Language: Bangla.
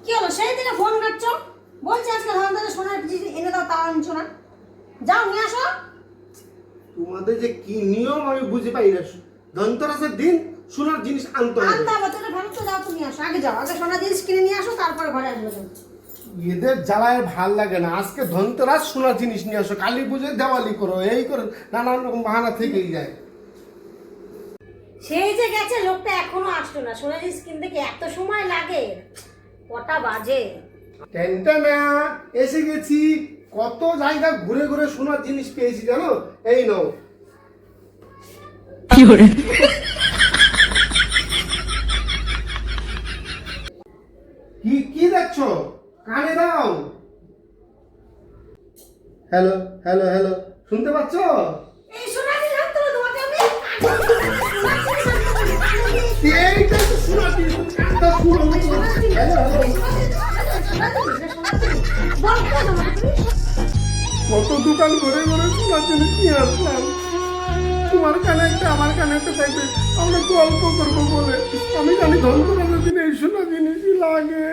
কি হলো সেই থেকে ফোন করছো? বলছি আজকে ধনতেরাস সোনার জিনিস এনে দাও, তাও আনছো না। যাও নিয়ে আসো। তোমাদের যে কি নিয়ম আমি বুঝে পাই না। ধনতেরাসের দিন সোনার জিনিস আনতে হবে। আনতে হবে তোকে ভালো তো, যাও তুমি আসো, আগে যাও, আগে সোনার জিনিস কিনে নিয়ে আসো, তারপরে ঘরে আসবে তুমি। এদের জ্বালায় ভাল লাগে না। আজকে ধনতেরাস সোনার জিনিস নিয়ে আসো, কালী পুজোয় দেওয়ালি করো, এই করে নানান রকম বাহানা থেকেই যায়। সেই যে গেছে লোকটা এখনো আসলো না, সোনার জিনিস কিনতে কি এত সময় লাগে? কটা বাজে? টেনটানা এসে গেছি। কত জায়গা ঘুরে ঘুরে সোনার জিনিস পেয়েছি জানো। এই নাও। কি কি দেখছো? কানে দাও। হ্যালো হ্যালো হ্যালো, শুনতে পাচ্ছ? এই সোনার জিনিস আনতে হবে তোমাকে আমি। এইটা তো সোনার জিনিস। কানটা শুনো। Hello hello. কত দোকান ঘুরে ঘুরে সোনার জিনিস নিয়ে আসলাম। তোমার কানে একটা আমার কানে একটা থাকবে, আমরা গল্প করবো বলে। আমি জানি ধনতেরাসের দিনে এই সোনার জিনিসই লাগে।